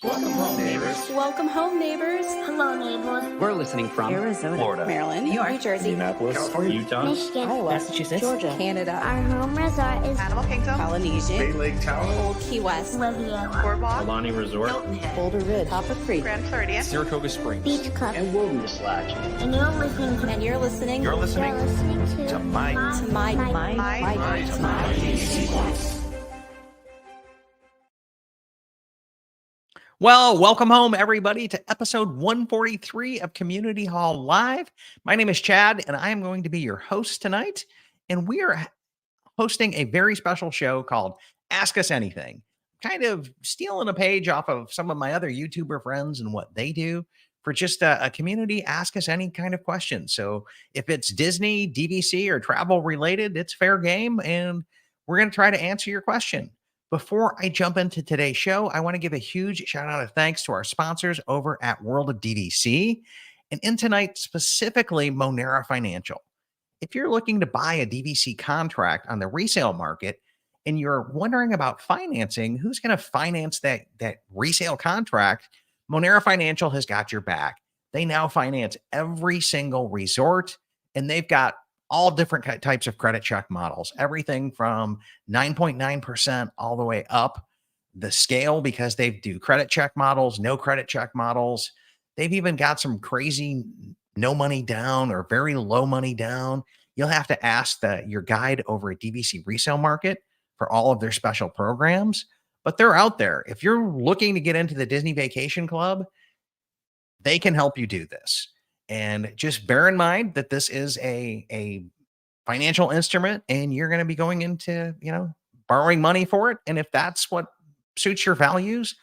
Welcome home, neighbors. Welcome home, neighbors. Hello, neighbors. We're listening from Arizona, Florida, Maryland, New York, New Jersey, Minneapolis, California, Utah, Michigan. Iowa, Massachusetts, Georgia, Canada, Our home resort is Animal Kingdom, Polynesian, Bay Lake Tower, Old Key West, Resale, Boardwalk, Aulani Resort, Hilton Head, Boulder Ridge, Copper Creek, Grand Floridian, Saratoga Springs, Beach Club. and Wilderness Lodge. And you're listening to and you're listening You're You're listening listening to my to my Well, welcome home, everybody, to episode 143 of Community Hall Live. My name is Chad, and I am going to be your host tonight. And we are hosting a very special show called Ask Us Anything, kind of stealing a page off of some of my other YouTuber friends and what they do for just a community ask us any kind of question. So if it's Disney, DVC, or travel related, it's fair game, and we're going to try to answer your question. Before I jump into today's show, I want to give a huge shout out of thanks to our sponsors over at World of DVC, and in tonight specifically Monera Financial. If you're looking to buy a DVC contract on the resale market and you're wondering about financing, who's going to finance that resale contract? Monera Financial has got your back. They now finance every single resort, and they've got all different types of credit check models, everything from 9.9% all the way up the scale, because they do credit check models, no credit check models. They've even got some crazy no money down or very low money down. You'll have to ask your guide over at DVC Resale Market for all of their special programs, but they're out there. If you're looking to get into the Disney Vacation Club, they can help you do this. And just bear in mind that this is a financial instrument, and you're going to be going into, borrowing money for it. And if that's what suits your values,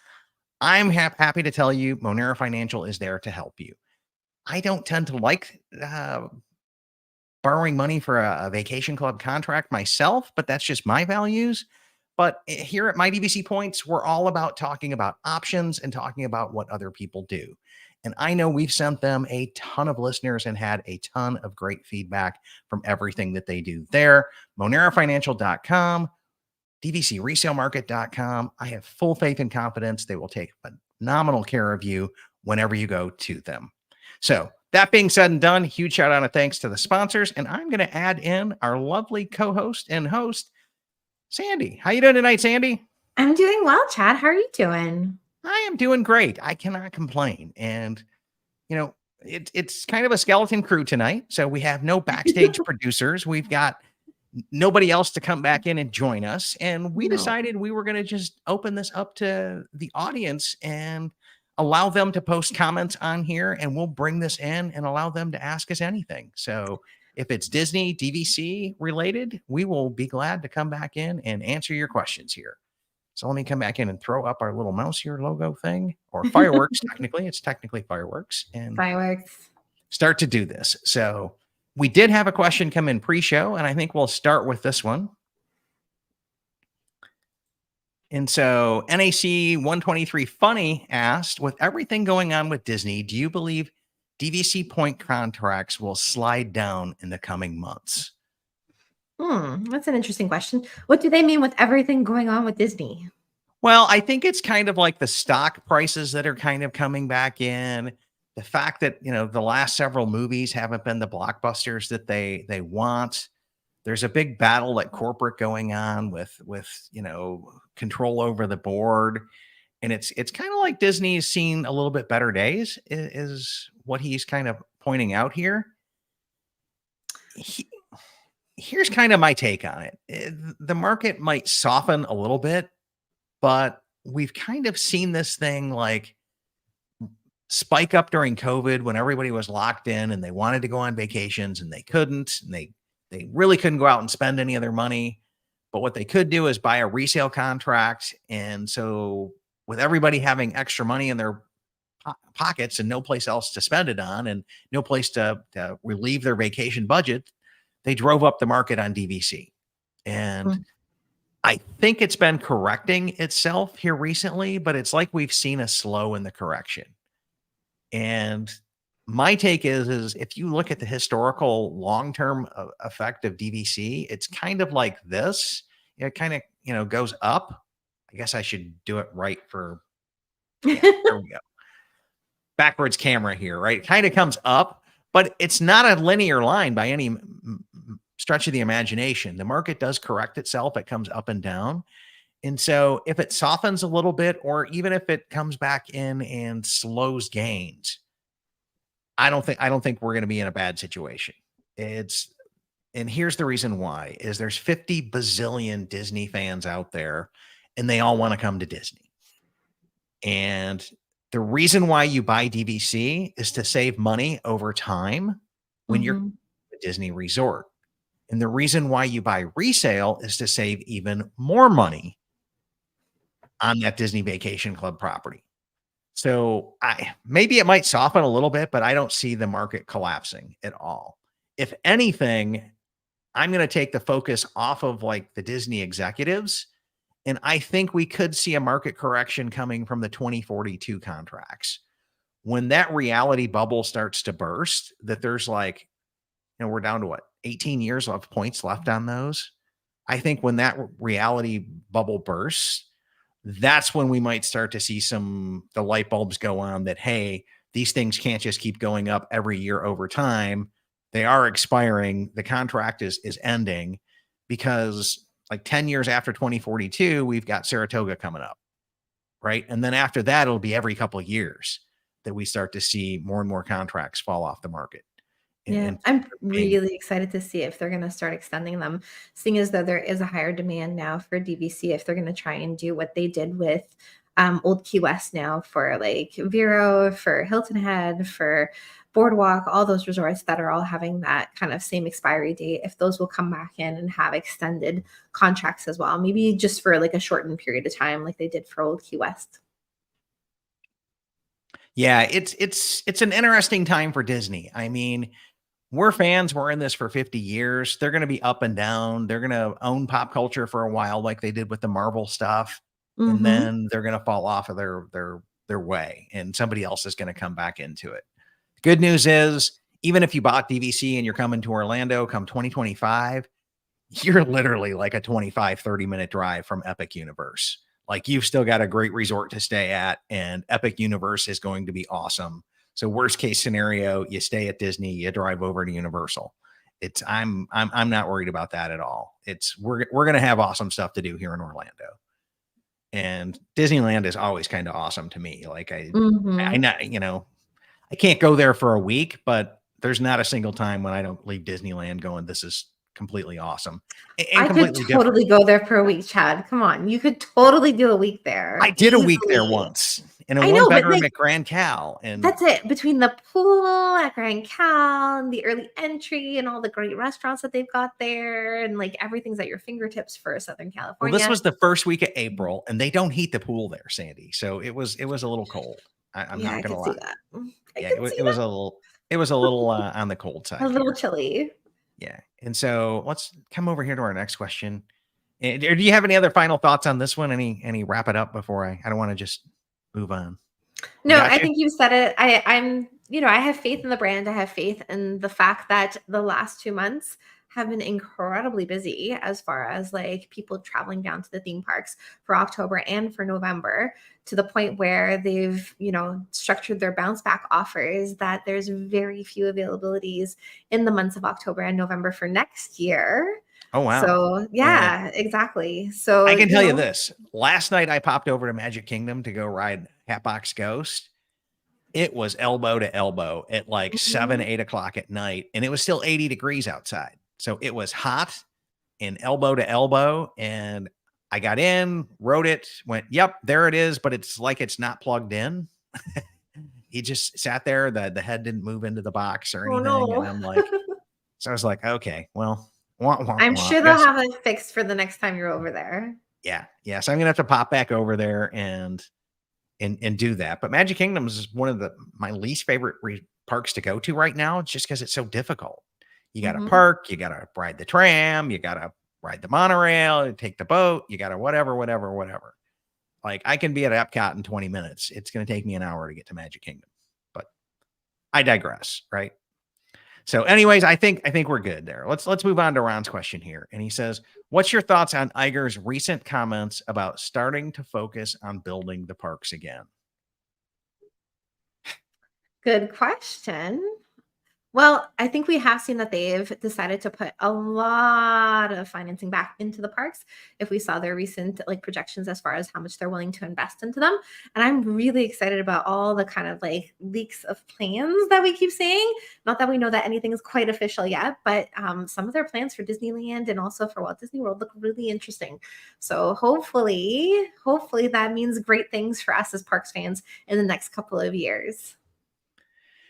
I'm happy to tell you Monera Financial is there to help you. I don't tend to like borrowing money for a vacation club contract myself, but that's just my values. But here at My DVC Points, we're all about talking about options and talking about what other people do. And I know we've sent them a ton of listeners and had a ton of great feedback from everything that they do there. MoneraFinancial.com, DVCResaleMarket.com. I have full faith and confidence they will take phenomenal care of you whenever you go to them. So that being said and done, huge shout out and thanks to the sponsors. And I'm going to add in our lovely co-host and host, Sandy. How you doing tonight, Sandy? I'm doing well, Chad. How are you doing? I am doing great. I cannot complain. And, it's kind of a skeleton crew tonight. So we have no backstage producers. We've got nobody else to come back in and join us. And we decided we were going to just open this up to the audience and allow them to post comments on here. And we'll bring this in and allow them to ask us anything. So if it's Disney, DVC related, we will be glad to come back in and answer your questions here. So let me come back in and throw up our little mouse here logo thing, or fireworks. It's technically fireworks, and Fireworks. start to do this. So we did have a question come in pre-show, and I think we'll start with this one. And so NAC 123 Funny asked, with everything going on with Disney, do you believe DVC point contracts will slide down in the coming months? That's an interesting question. What do they mean with everything going on with Disney? Well, I think it's kind of like the stock prices that are kind of coming back in. The fact that, the last several movies haven't been the blockbusters that they want. There's a big battle at corporate going on with control over the board. And it's kind of like Disney's seen a little bit better days is what he's kind of pointing out here. Here's kind of my take on it. The market might soften a little bit, but we've kind of seen this thing like spike up during COVID when everybody was locked in and they wanted to go on vacations and they couldn't, and they really couldn't go out and spend any of their money. But what they could do is buy a resale contract. And so with everybody having extra money in their pockets and no place else to spend it on and no place to relieve their vacation budget, they drove up the market on DVC. And I think it's been correcting itself here recently, but it's like we've seen a slow in the correction. And my take is if you look at the historical long-term effect of DVC, it's kind of like this. It kind of, goes up. I guess I should do it right for Yeah, there we go. Backwards camera here, right? It kind of comes up, but it's not a linear line by any stretch of the imagination. The market does correct itself. It comes up and down. And so if it softens a little bit, or even if it comes back in and slows gains, I don't think we're going to be in a bad situation. It's And here's the reason why is there's 50 bazillion Disney fans out there and they all want to come to Disney. And the reason why you buy DVC is to save money over time when you're Mhm. at a Disney resort. And the reason why you buy resale is to save even more money on that Disney Vacation Club property. So maybe it might soften a little bit, but I don't see the market collapsing at all. If anything, I'm going to take the focus off of like the Disney executives. And I think we could see a market correction coming from the 2042 contracts. When that reality bubble starts to burst, that there's like, we're down to what, 18 years of points left on those. I think when that reality bubble bursts, that's when we might start to see the light bulbs go on that, hey, these things can't just keep going up every year over time. They are expiring. The contract is ending, because like 10 years after 2042, we've got Saratoga coming up, right? And then after that, it'll be every couple of years that we start to see more and more contracts fall off the market. Yeah, And I'm really excited to see if they're going to start extending them, seeing as though there is a higher demand now for DVC, if they're going to try and do what they did with Old Key West now for like Vero, for Hilton Head, for Boardwalk, all those resorts that are all having that kind of same expiry date, if those will come back in and have extended contracts as well, maybe just for like a shortened period of time like they did for Old Key West. yeah, it's an interesting time for Disney. I mean, we're fans. We're in this for 50 years. They're going to be up and down. They're going to own pop culture for a while, like they did with the Marvel stuff. And Mhm. then they're going to fall off of their way, and somebody else is going to come back into it. Good news is, even if you bought DVC and you're coming to Orlando come 2025, you're literally like a 25, 30-minute drive from Epic Universe. Like, you've still got a great resort to stay at, and Epic Universe is going to be awesome. So worst case scenario, you stay at Disney, you drive over to Universal. I'm not worried about that at all. We're going to have awesome stuff to do here in Orlando. And Disneyland is always kind of awesome to me. Like I Mhm. not, I can't go there for a week, but there's not a single time when I don't leave Disneyland going, this is completely awesome and I could completely different. totally go there for a week, Chad. Come on. You could totally do a week I there did a week there easily. once in a I one know, but bedroom like at Grand Cal. And that's it. Between the pool at Grand Cal and the early entry and all the great restaurants that they've got there, and like everything's at your fingertips for Southern well, this California. was the first week of April, and they don't heat the pool there, Sandy. So it was a little cold. I'm Yeah, not I gonna could see lie. that. I Yeah, could see it was a little on the cold that. A side little here. chilly. Yeah. And so let's come over here to our next question. Do you have any other final thoughts on this one? Any wrap it up before I don't want to just move on. We No, got I you. think you said it. I have faith in the brand. I have faith in the fact that the last 2 months have been incredibly busy as far as like people traveling down to the theme parks for October and for November, to the point where they've, structured their bounce back offers that there's very few availabilities in the months of October and November for next year. Oh wow. So, And yeah, exactly. So, I can tell you this. Last night I popped over to Magic Kingdom to go ride Hatbox Ghost. It was elbow to elbow at like 7, mhm. 8 o'clock at night, and it was still 80 degrees outside. So it was hot and elbow to elbow. And I got in, wrote it, went, yep, there it is, but it's like it's not plugged in. He just sat there. The head didn't move into the box or Oh anything. And no. I'm like, so I was like, okay, well, wah, wah, I'm wah. sure I they'll guess, have it fixed for the next time you're over there. yeah, yeah. So I'm gonna have to pop back over there and do that. But Magic Kingdom is one of my least favorite parks to go to right now. It's just because it's so difficult. You got to Mhm. park, you got to ride the tram, you got to ride the monorail, take the boat, you got to whatever, whatever, whatever. Like, I can be at Epcot in 20 minutes. It's going to take me an hour to get to Magic Kingdom. But I digress, right? So, anyways, I think we're good there. Let's move on to Ron's question here. And he says, "What's your thoughts on Iger's recent comments about starting to focus on building the parks again?" Good question. Well, I think we have seen that they've decided to put a lot of financing back into the parks. If we saw their recent like projections as far as how much they're willing to invest into them. And I'm really excited about all the kind of like leaks of plans that we keep seeing. Not that we know that anything is quite official yet, but some of their plans for Disneyland and also for Walt Disney World look really interesting. So hopefully that means great things for us as parks fans in the next couple of years.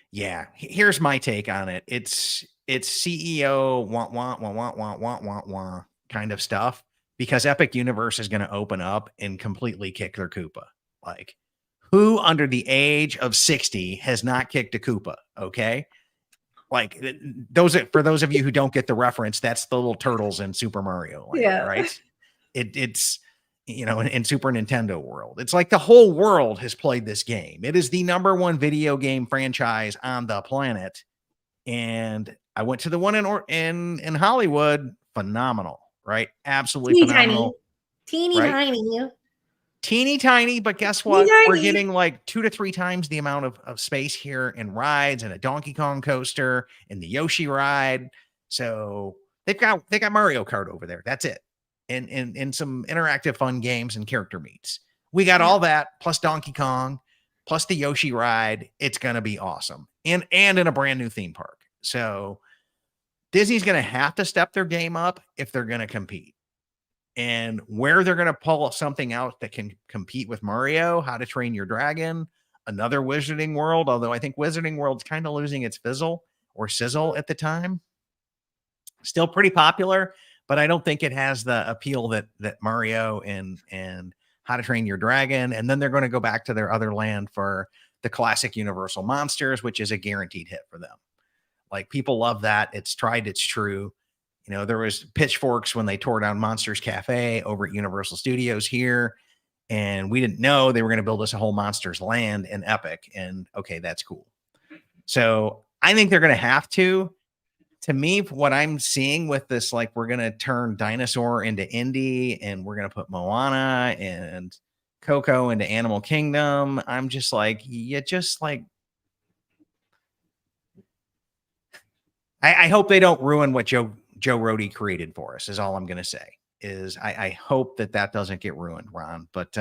Yeah, here's my take on it. It's CEO want kind of stuff because Epic Universe is going to open up and completely kick their Koopa. Like, who under the age of 60 has not kicked a Koopa? Okay, like for those of you who don't get the reference, that's the little turtles in Super Mario Land, Yeah. right? It's in Super Nintendo world. It's like the whole world has played this game. It is the #1 video game franchise on the planet. And I went to the one in Hollywood. Phenomenal, right? Absolutely Teeny phenomenal. Teeny right? tiny. Teeny tiny, but guess Teeny what? We're tiny. getting like 2 to 3 times the amount of space here in rides and a Donkey Kong coaster and the Yoshi ride. So they got Mario Kart over there. That's it. And some interactive fun games and character meets. We got all that plus Donkey Kong, plus the Yoshi ride. It's gonna be awesome. And in a brand new theme park. So Disney's gonna have to step their game up if they're gonna compete. And where they're gonna pull something out that can compete with Mario, How to Train Your Dragon, another Wizarding World, although I think Wizarding World's kind of losing its fizzle or sizzle at the time. Still pretty popular, but I don't think it has the appeal that Mario and How to Train Your Dragon. And then they're going to go back to their other land for the classic Universal Monsters, which is a guaranteed hit for them. Like, people love that. It's tried, it's true. There was pitchforks when they tore down Monsters Cafe over at Universal Studios here, and we didn't know they were going to build us a whole Monsters land in Epic. And okay, that's cool. So I think they're going to have to. To me, what I'm seeing with this, like, we're going to turn Dinosaur into Indy and we're going to put Moana and Coco into Animal Kingdom. I'm just like, I hope they don't ruin what Joe Rohde created for us, is all I'm going to say. Is I hope that doesn't get ruined, Ron. But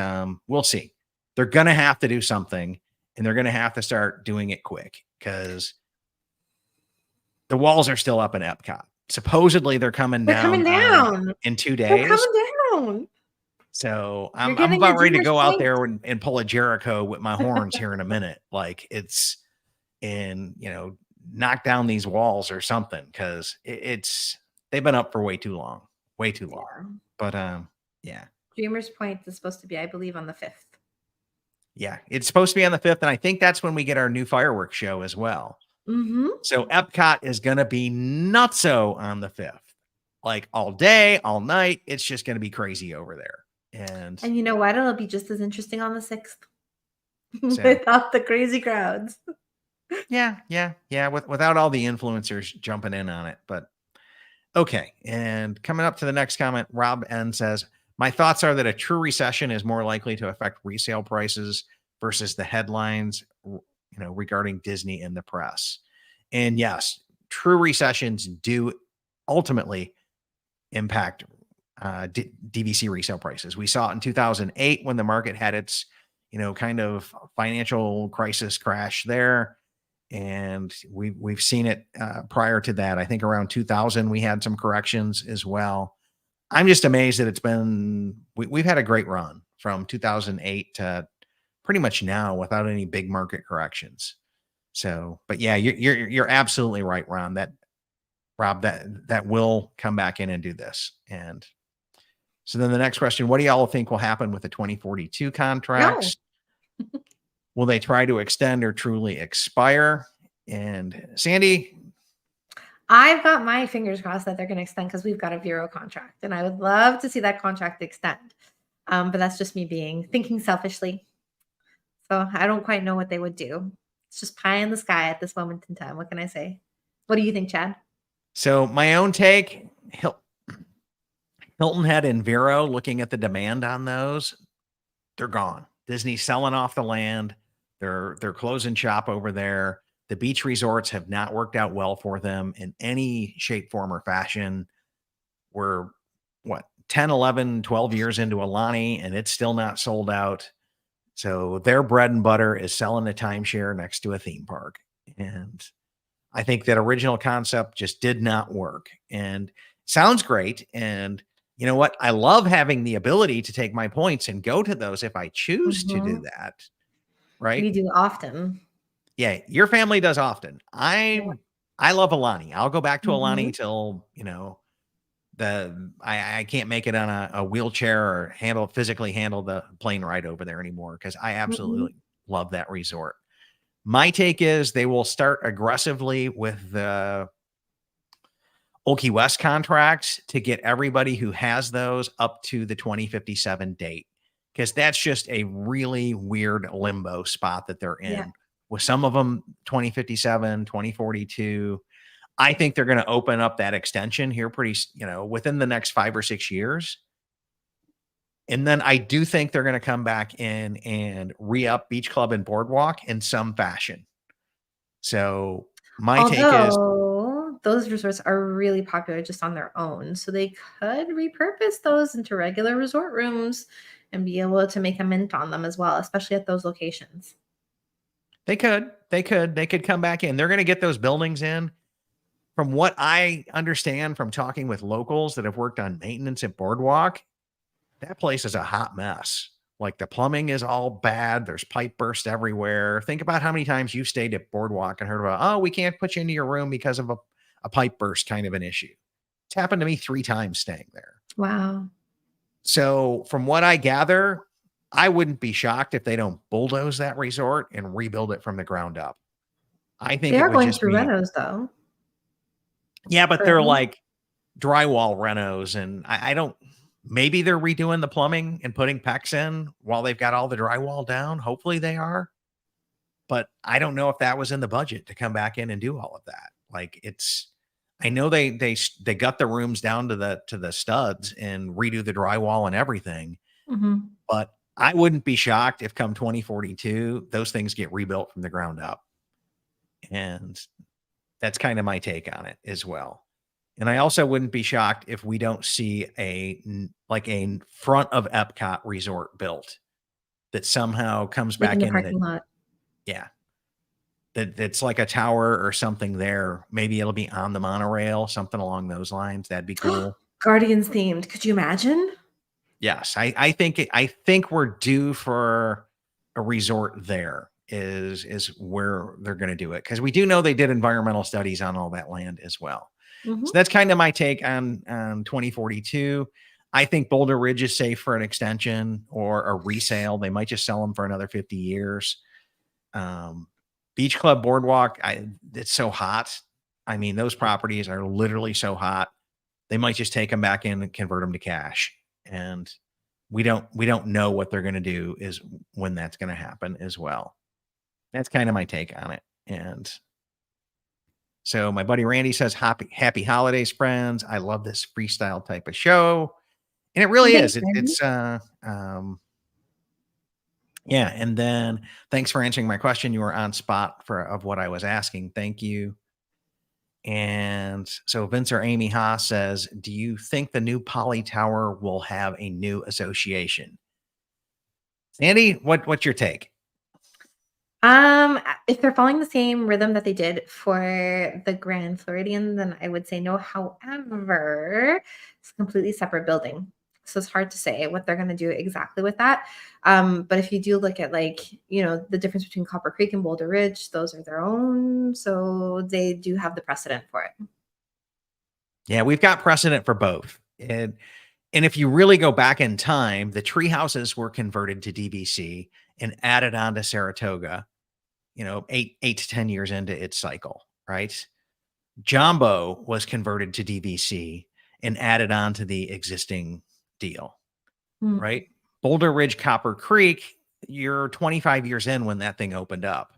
we'll see. They're going to have to do something, and they're going to have to start doing it quick, because the walls are still up in Epcot. Supposedly they're coming down in 2 days. They're coming down. So I'm about ready to go out there and pull a Jericho with my horns here in a minute. Like, it's knock down these walls or something, because they've been up for way too long. Yeah. But yeah. Dreamers Point is supposed to be, I believe, on the 5th. Yeah, it's supposed to be on the 5th, and I think that's when we get our new fireworks show as well. Mm-hmm. So Epcot is going to be nutso on the 5th, like all day, all night. It's just going to be crazy over there. And you know what? It'll be just as interesting on the 6th without the crazy crowds. Yeah. Without all the influencers jumping in on it. But okay. And coming up to the next comment, Rob N says, my thoughts are that a true recession is more likely to affect resale prices versus the headlines, regarding Disney in the press. And yes, true recessions do ultimately impact DVC resale prices. We saw it in 2008 when the market had its, kind of financial crisis crash there. And we've seen it prior to that. I think around 2000, we had some corrections as well. I'm just amazed that we've had a great run from 2008 to pretty much now without any big market corrections. So, but yeah, you're absolutely right, Ron, Rob, that will come back in and do this. And so then the next question, what do y'all think will happen with the 2042 contracts? No. Will they try to extend or truly expire? And Sandy, I've got my fingers crossed that they're going to extend, because we've got a Vero contract, and I would love to see that contract extend. But that's just me thinking selfishly. So I don't quite know what they would do. It's just pie in the sky at this moment in time. What can I say? What do you think, Chad? So my own take, Hilton Head and Vero, looking at the demand on those, they're gone. Disney's selling off the land. They're closing shop over there. The beach resorts have not worked out well for them in any shape, form, or fashion. We're 10, 11, 12 years into Aulani, and it's still not sold out. So their bread and butter is selling a timeshare next to a theme park. And I think that original concept just did not work, and sounds great. And you know what? I love having the ability to take my points and go to those if I choose to do that. Right. We do often. Yeah. Your family does often. Yeah. I love Aulani. I'll go back to Aulani Mhm. till, I can't make it on a wheelchair or physically handle the plane ride over there anymore, because I Mhm. absolutely love that resort. My take is they will start aggressively with the Old Key West contracts to get everybody who has those up to the 2057 date, because that's just a really weird limbo spot that they're Yeah. in. With some of them 2057, 2042. I think they're going to open up that extension here within the next 5 or 6 years. And then I do think they're going to come back in and re-up Beach Club and Boardwalk in some fashion. So my take is, Although those resorts are really popular just on their own, so they could repurpose those into regular resort rooms and be able to make a mint on them as well, especially at those locations. they could come back in. They're going to get those buildings in. From what I understand from talking with locals that have worked on maintenance at Boardwalk, that place is a hot mess. Like, the plumbing is all bad. There's pipe burst everywhere. Think about how many times you stayed at Boardwalk and heard about, oh, we can't put you into your room because of a pipe burst kind of an issue. It's happened to me 3 times staying there. Wow. So from what I gather, I wouldn't be shocked if they don't bulldoze that resort and rebuild it from the ground up. I think They it are would going just through be, renos though. yeah, but they're Currently. like drywall renos, and I don't, maybe they're redoing the plumbing and putting PEX in while they've got all the drywall down. Hopefully they are, but I don't know if that was in the budget to come back in and do all of that. Like, I know they got the rooms down to the studs and redo the drywall and everything, Mhm. but I wouldn't be shocked if come 2042 those things get rebuilt from the ground up. And that's kind of my take on it as well. And I also wouldn't be shocked if we don't see a front of Epcot resort built that somehow comes Like in back the in and parking lot. yeah, that's like a tower or something there. Maybe it'll be on the monorail, something along those lines. That'd be cool. Guardians themed. Could you imagine? Yes, I think we're due for a resort there is where they're going to do it, because we do know they did environmental studies on all that land as well. So Mhm. that's kind of my take on 2042. I think Boulder Ridge is safe for an extension or a resale. They might just sell them for another 50 years. Um, Beach Club Boardwalk, it's so hot. I mean, those properties are literally so hot. They might just take them back in and convert them to cash. And we don't know what they're going to do is when that's going to happen as well. That's kind of my take on it. And so my buddy Randy says, happy holidays, friends. I love this freestyle type of show. And it really Thanks, is. Randy. Yeah. And then thanks for answering my question. You were on spot of what I was asking. Thank you. And so Vince or Amy Haas says, do you think the new Poly Tower will have a new association? Andy, what's your take? If they're following the same rhythm that they did for the Grand Floridian, then I would say no. However, it's a completely separate building. So it's hard to say what they're going to do exactly with that. But if you do look at the difference between Copper Creek and Boulder Ridge, those are their own. So they do have the precedent for it. Yeah, we've got precedent for both. And if you really go back in time, the tree houses were converted to DVC and added on to Saratoga, 8 to 10 years into its cycle, right? Jumbo was converted to DVC and added on to the existing deal, Hmm. right? Boulder Ridge, Copper Creek, you're 25 years in when that thing opened up.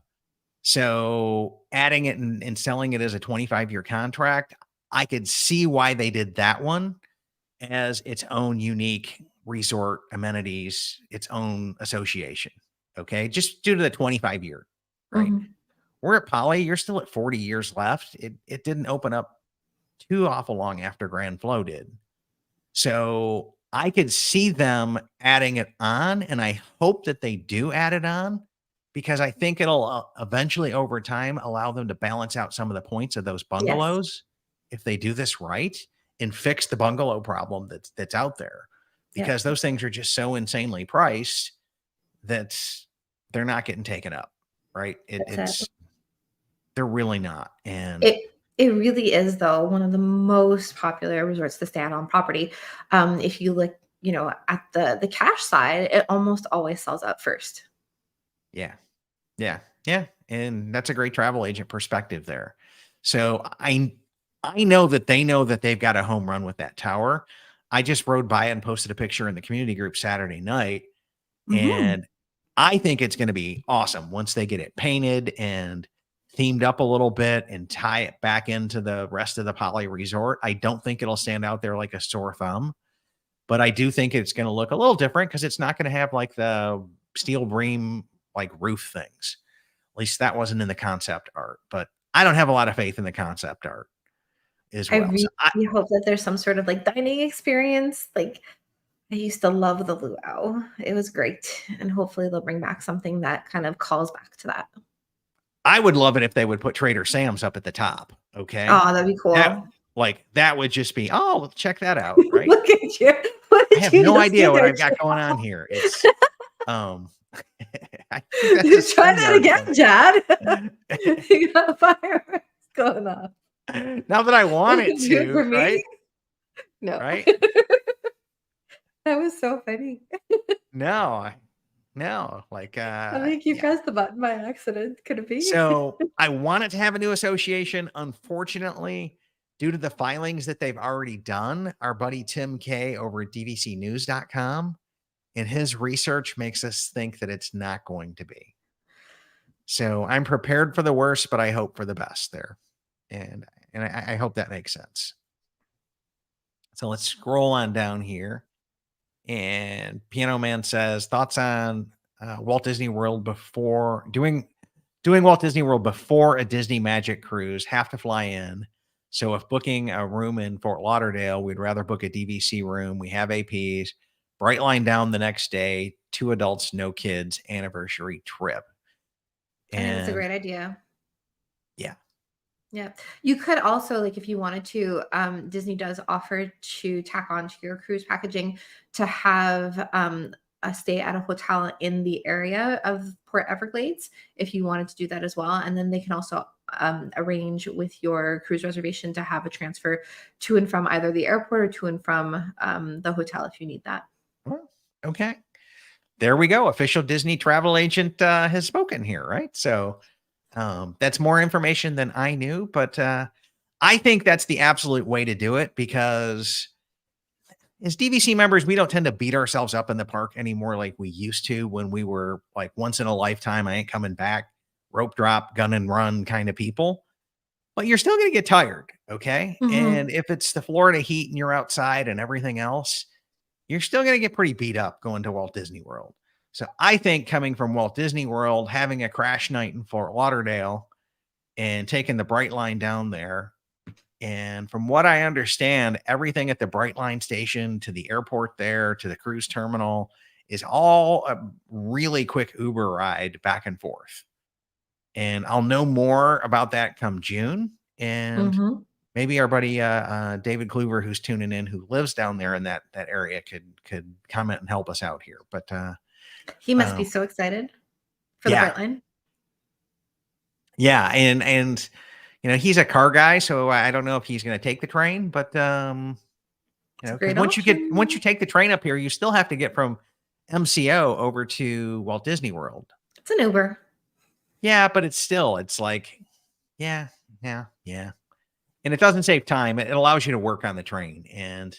So adding it and selling it as a 25-year contract, I could see why they did that one as its own unique resort amenities, its own association. Okay. Just due to the 25-year, right? Mhm. we're at Poly. You're still at 40 years left. It didn't open up too awful long after Grand Flow did. So I could see them adding it on, and I hope that they do add it on because I think it'll eventually over time allow them to balance out some of the points of those Yes. bungalows if they do this right and fix the bungalow problem that's out there, Yeah. because those things are just so insanely priced that they're not getting taken up, right? That's They're really not. And It really is, though, one of the most popular resorts to stay at on property. If you look, at the cash side, it almost always sells out first. yeah. Yeah. And that's a great travel agent perspective there. So I know that they know that they've got a home run with that tower. I just rode by it and posted a picture in the community group Saturday night. Mhm. And I think it's going to be awesome once they get it painted and themed up a little bit and tie it back into the rest of the Poly Resort. I don't think it'll stand out there like a sore thumb, but I do think it's going to look a little different because it's not going to have like the steel beam like roof things. At least that wasn't in the concept art, but I don't have a lot of faith in the concept art as I well. really So hope that there's some sort of like dining experience. Like I used to love the luau. It was great. And hopefully they'll bring back something that kind of calls back to that. I would love it if they would put Trader Sam's up at the top. Okay. Oh, that'd be cool. That would just be, oh, check that out. Right. Look at you. What I did have you no just idea do what there, I've got Chad? going on here. It's, I think that's a Try that StreamYard again, thing. Chad. You got fireworks going off. Now that I want it Do it for to, me? right? No. Right? That was so funny. No, like, I think you yeah. pressed the button by accident. Could it be? So I wanted to have a new association. Unfortunately, due to the filings that they've already done, our buddy Tim K over at dvcnews.com and his research makes us think that it's not going to be. So I'm prepared for the worst, but I hope for the best there. And I hope that makes sense. So let's scroll on down here. And Piano Man says thoughts on Walt Disney World before doing Walt Disney World before a Disney Magic cruise, have to fly in. So if booking a room in Fort Lauderdale, we'd rather book a DVC room. We have APs, bright line down the next day, 2 adults, no kids, anniversary trip. I think that's a And great idea. yeah, Yeah. You could also, like, if you wanted to, Disney does offer to tack on to your cruise packaging to have a stay at a hotel in the area of Port Everglades if you wanted to do that as well. And then they can also arrange with your cruise reservation to have a transfer to and from either the airport or to and from the hotel if you need that. well, okay. There we go. Official Disney travel agent has spoken here, right? So that's more information than I knew, but I think that's the absolute way to do it because as DVC members, we don't tend to beat ourselves up in the park anymore like we used to when we were like once in a lifetime, I ain't coming back, rope drop, gun and run kind of people. But you're still going to get tired, okay? Mhm. And if it's the Florida heat and you're outside and everything else, you're still going to get pretty beat up going to Walt Disney World. So I think coming from Walt Disney World, having a crash night in Fort Lauderdale and taking the Bright Line down there. And from what I understand, everything at the Bright Line station to the airport there to the cruise terminal is all a really quick Uber ride back and forth. And I'll know more about that come June. And Mhm. maybe our buddy David Kluver, who's tuning in, who lives down there in that area, could comment and help us out here. But He must be so excited for yeah. the Brightline. Yeah, and he's a car guy, so I don't know if he's going to take the train, but It's a 'cause great once you option. take the train up here, you still have to get from MCO over to Walt Disney World. It's an Uber. Yeah, but it's like, yeah. And it doesn't save time. It allows you to work on the train. And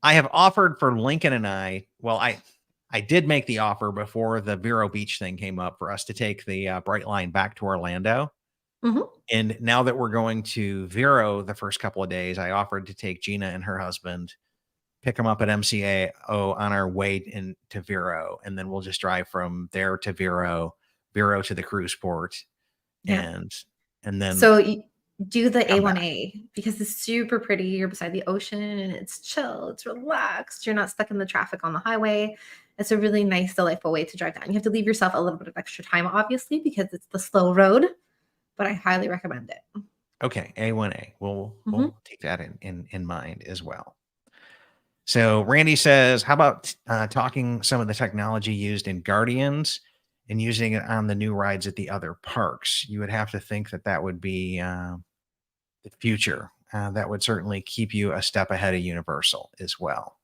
I have offered for Lincoln and I did make the offer before the Vero Beach thing came up for us to take the Bright Line back to Orlando. Mhm. And now that we're going to Vero the first couple of days, I offered to take Gina and her husband, pick them up at MCAO on our way into Vero. And then we'll just drive from there to Vero to the cruise port Yeah. and then So you do the come back. A1A because it's super pretty. You're beside the ocean and it's chill, it's relaxed. You're not stuck in the traffic on the highway. It's a really nice, delightful way to drive down. You have to leave yourself a little bit of extra time, obviously, because it's the slow road, but I highly recommend it. Okay, A1A. We'll Mhm. take that in mind as well. So Randy says, how about talking some of the technology used in Guardians and using it on the new rides at the other parks? You would have to think that that would be the future. That would certainly keep you a step ahead of Universal as well.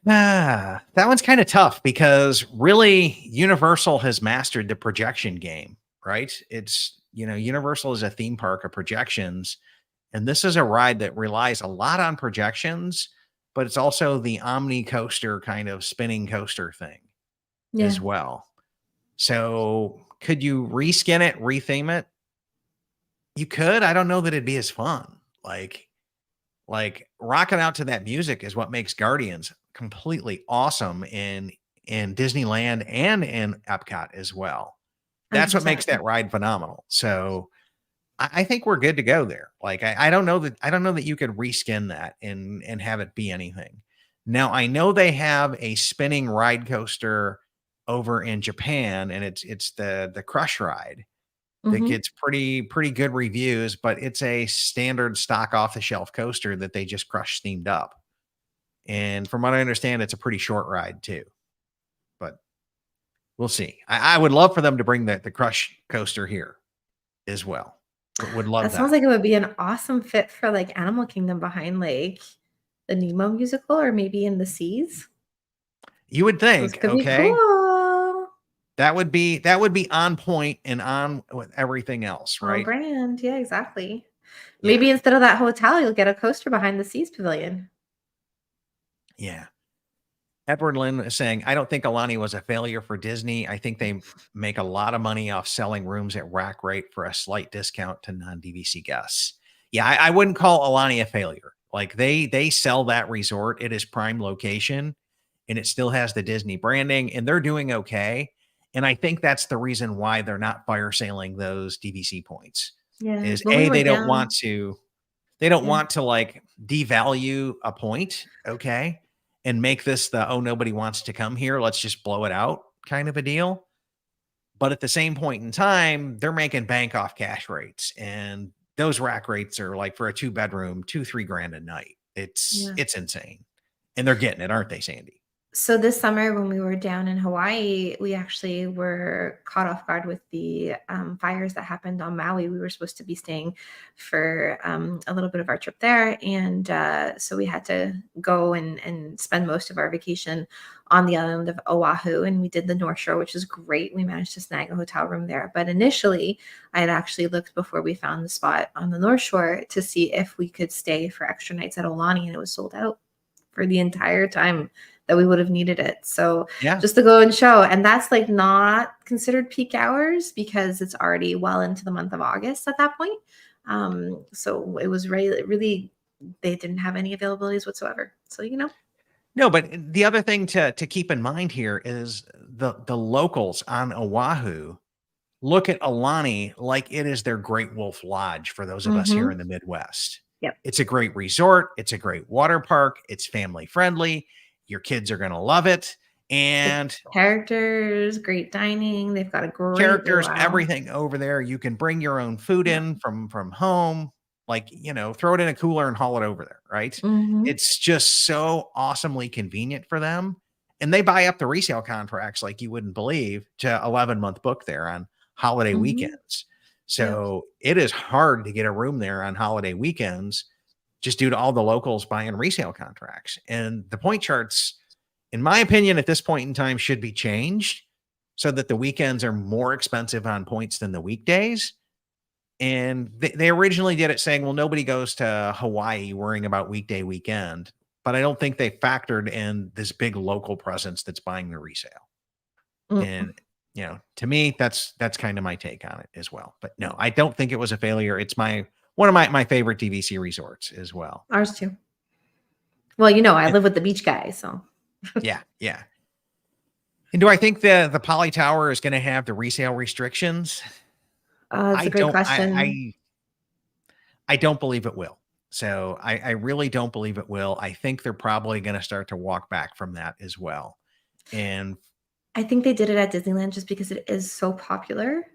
That one's kind of tough because really Universal has mastered the projection game, right? It's, Universal is a theme park of projections. And this is a ride that relies a lot on projections, but it's also the Omni coaster kind of spinning coaster thing Yeah. as well. So could you reskin it, retheme it? You could. I don't know that it'd be as fun. Like rocking out to that music is what makes Guardians completely awesome in Disneyland and in Epcot as well. That's what makes 100%. that ride phenomenal. So I think we're good to go there. Like I don't know that you could reskin that and have it be anything. Now I know they have a spinning ride coaster over in Japan, and it's the Crush ride that Mhm. gets pretty good reviews, but it's a standard stock off the shelf coaster that they just Crush themed up. And from what I understand, it's a pretty short ride too. But we'll see. I would love for them to bring the Crush coaster here as well. Would love That sounds that. like it would be an awesome fit for like Animal Kingdom behind like the Nemo musical or maybe in the seas. You would Those think, could be okay, cool. that would be on point and on with everything else, On right? brand. Yeah, exactly. Yeah, Maybe instead of that hotel, you'll get a coaster behind the seas pavilion. yeah. Edward Lynn is saying, I don't think Aulani was a failure for Disney. I think they make a lot of money off selling rooms at rack rate for a slight discount to non-DVC guests. Yeah, I wouldn't call Aulani a failure. Like they sell that resort. It is prime location and it still has the Disney branding and they're doing okay. And I think that's the reason why they're not fire sailing those DVC points Yeah. is When we A, were they don't down. want to they don't Yeah. want to like devalue a point, okay, and make this the oh nobody wants to come here, let's just blow it out kind of a deal. But at the same point in time, they're making bank off cash rates, and those rack rates are like for a 2 bedroom, 2-3 grand a night. It's Yeah. it's insane, and they're getting it, aren't they, Sandy? So this summer when we were down in Hawaii, we actually were caught off guard with the fires that happened on Maui. We were supposed to be staying for a little bit of our trip there, and so we had to go and spend most of our vacation on the island of Oahu. And we did the North Shore, which is great. We managed to snag a hotel room there. But initially, I had actually looked before we found the spot on the North Shore to see if we could stay for extra nights at Aulani, and it was sold out for the entire time that we would have needed it. So Yeah. just to go and show, and that's like not considered peak hours because it's already well into the month of August at that point. So it was really, they didn't have any availabilities whatsoever. So, No, but the other thing to keep in mind here is the locals on Oahu look at Aulani like it is their Great Wolf Lodge for those of us here hmm in the Midwest. Yep. It's a great resort. It's a great water park. It's family friendly. Your kids are going to love it. Great And characters, great dining. They've got a great characters, luau. everything over there. You can bring your own food Yeah. in from home, like, throw it in a cooler and haul it over there, right? hmm It's just so awesomely convenient for them. And they buy up the resale contracts like you wouldn't believe to 11-month book there on holiday hmm weekends. Yep. So it is hard to get a room there on holiday weekends just due to all the locals buying resale contracts. And the point charts, in my opinion, at this point in time, should be changed so that the weekends are more expensive on points than the weekdays. And they originally did it saying, well, nobody goes to Hawaii worrying about weekday weekend. But I don't think they factored in this big local presence that's buying the resale. Mm. And, to me, that's kind of my take on it as well. But no, I don't think it was a failure. It's one of my favorite DVC resorts as well. Ours too. Well, I live with the beach guy, so Yeah, yeah. And do I think the Poly Tower is going to have the resale restrictions? That's a great question. I don't believe it will. So I really don't believe it will. I think they're probably going to start to walk back from that as well. And I think they did it at Disneyland just because it is so popular,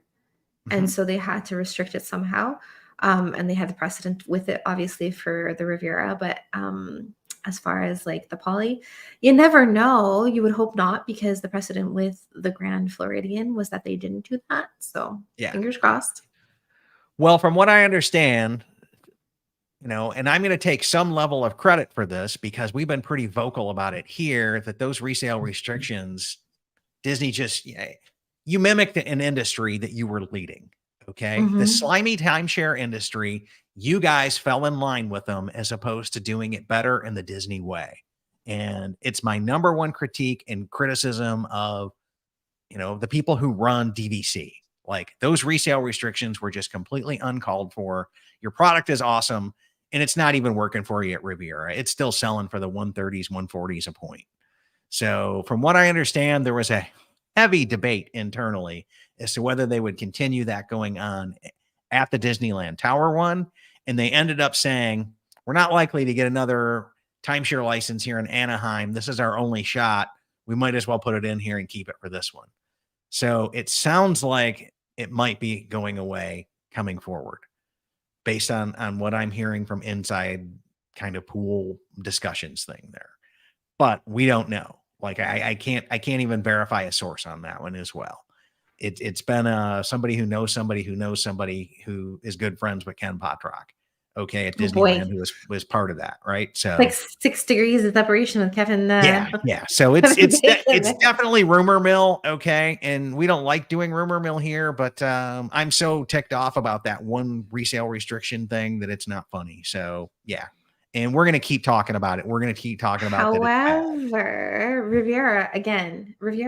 and mhm, so they had to restrict it somehow. And they had the precedent with it, obviously, for the Riviera. But as far as like the Poly, you never know. You would hope not, because the precedent with the Grand Floridian was that they didn't do that. So yeah. fingers crossed. Well, from what I understand, and I'm going to take some level of credit for this because we've been pretty vocal about it here that those resale restrictions, Disney just, you mimicked an industry that you were leading. Okay. The Hmm. slimy timeshare industry, you guys fell in line with them as opposed to doing it better in the Disney way. And it's my number one critique and criticism of, the people who run DVC. Like those resale restrictions were just completely uncalled for. Your product is awesome and it's not even working for you at Riviera. It's still selling for the 130s, 140s a point. So, from what I understand, there was a heavy debate internally as to whether they would continue that going on at the Disneyland Tower one. And they ended up saying, we're not likely to get another timeshare license here in Anaheim. This is our only shot. We might as well put it in here and keep it for this one. So, it sounds like it might be going away coming forward based on what I'm hearing from inside kind of pool discussions thing there. But we don't know. Like I can't even verify a source on that one as well. It's been somebody who knows somebody who knows somebody who is good friends with Ken Potrock. Okay, at Oh boy, Disneyland, who was part of that, right? like So 6 degrees of separation with Kevin. yeah. So it's Kevin it's de- Bacon it's there. definitely rumor mill, okay? And we don't like doing rumor mill here, but I'm so ticked off about that one resale restriction thing that it's not funny. So yeah, and we're gonna keep talking about it. We're gonna keep talking about that it's bad. However, Riviera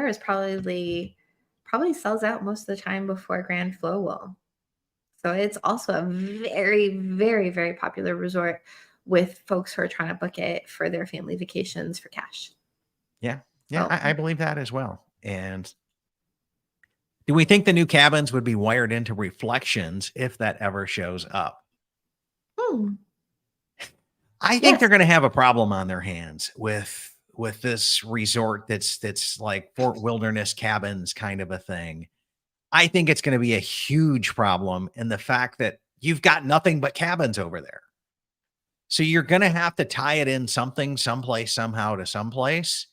is probably sells out most of the time before Grand Flow will. So it's also a very, very, very popular resort with folks who are trying to book it for their family vacations for cash. Yeah, yeah, So I believe that as well. And do we think the new cabins would be wired into reflections if that ever shows up? hmm, I think yes. they're going to have a problem on their hands with this resort that's like Fort Wilderness cabins kind of a thing. I think it's going to be a huge problem in the fact that you've got nothing but cabins over there. So you're going to have to tie it in something, someplace, somehow to someplace.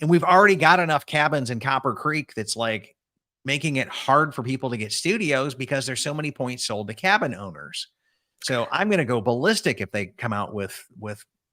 And we've already got enough cabins in Copper Creek that's like making it hard for people to get studios because there's so many points sold to cabin owners. So I'm going to go ballistic if they come out with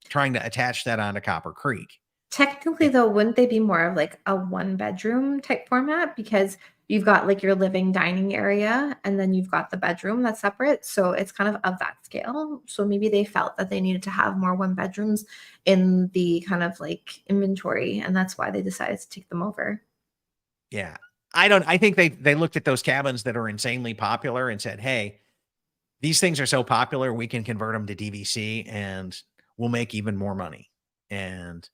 trying to attach that onto Copper Creek. Technically, though, wouldn't they be more of like a one bedroom type format? Because you've got like your living dining area and then you've got the bedroom that's separate. So it's kind of that scale. So maybe they felt that they needed to have more one bedrooms in the kind of like inventory. And that's why they decided to take them over. Yeah. I think they looked at those cabins that are insanely popular and said, "Hey, these things are so popular, we can convert them to DVC and we'll make even more money." And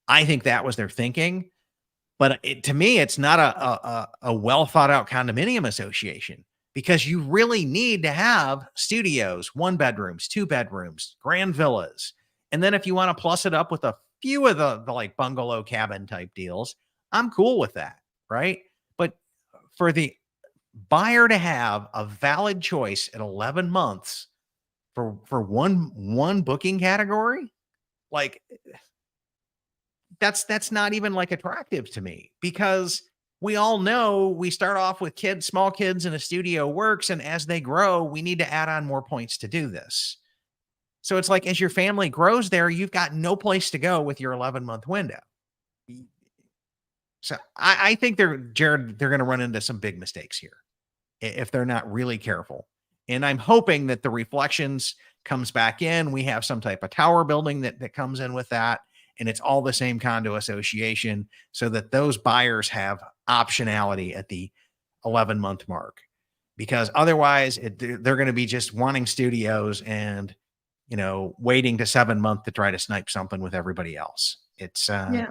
I think that was their thinking. But to me, it's not a well thought out condominium association because you really need to have studios, one bedrooms, two bedrooms, grand villas. And then if you want to plus it up with a few of the like bungalow cabin type deals, I'm cool with that. Right. But for the buyer to have a valid choice at 11 months for one booking category, like that's not even like attractive to me because we all know we start off with kids, small kids in a studio works, and as they grow, we need to add on more points to do this. So it's like as your family grows there, you've got no place to go with your 11-month window. So I think they're going to run into some big mistakes here if they're not really careful. And I'm hoping that the reflections comes back in. We have some type of tower building that comes in with that. And it's all the same condo association so that those buyers have optionality at the 11-month mark. Because otherwise they're going to be just wanting studios and, waiting to 7 months to try to snipe something with everybody else. It's Yeah.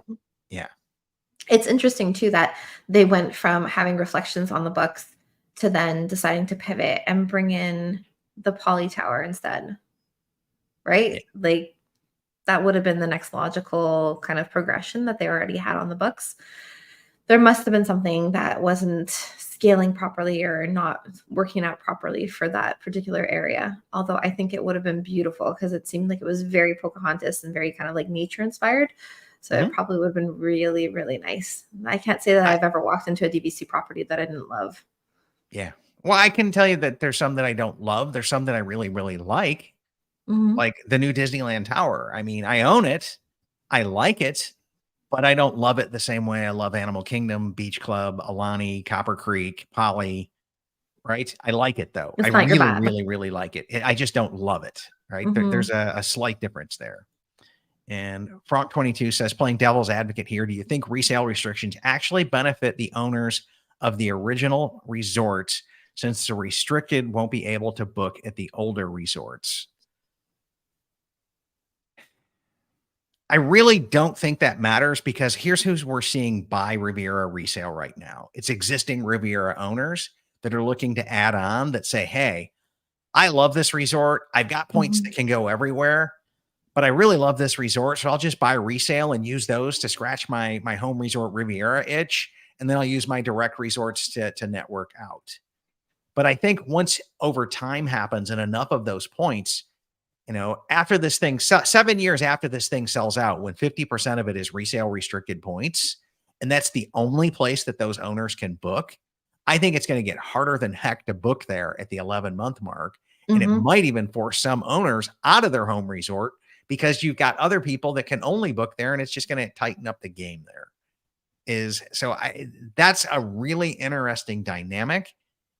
yeah. It's interesting too that they went from having reflections on the books to then deciding to pivot and bring in the Poly Tower instead, Yeah. right? Like that would have been the next logical kind of progression that they already had on the books. There must have been something that wasn't scaling properly or not working out properly for that particular area. Although I think it would have been beautiful because it seemed like it was very Pocahontas and very kind of like nature inspired. So it Mhm. probably would have been really, really nice. I can't say that I, I've ever walked into a DVC property that I didn't love. yeah. Well, I can tell you that there's some that I don't love. There's some that I really, really Mhm. like the new Disneyland Tower. I mean, I own it. I like it, but I don't love it the same way I love Animal Kingdom, Beach Club, Aulani, Copper Creek, Polly, right? I like it though. I It's not your really, bad. really, really like it. I just don't love it, right? There's Mhm. a slight difference there. And Frank22 says, playing devil's advocate here, do you think resale restrictions actually benefit the owners of the original resorts since the restricted won't be able to book at the older resorts? I really don't think that matters because here's who's we're seeing buy Riviera resale right now. It's existing Riviera owners that are looking to add on that say, hey, I love this resort. I've got points that Mhm. can go everywhere, but I really love this resort. So I'll just buy resale and use those to scratch my home resort Riviera itch. And then I'll use my direct resorts to network out. But I think once over time happens and enough of those points, after this thing, 7 years after this thing sells out, when 50% of it is resale restricted points, and that's the only place that those owners can book, I think it's going to get harder than heck to book there at the 11-month mark. And it Mhm. might even force some owners out of their home resort because you've got other people that can only book there, and it's just going to tighten up the game there. That's a really interesting dynamic,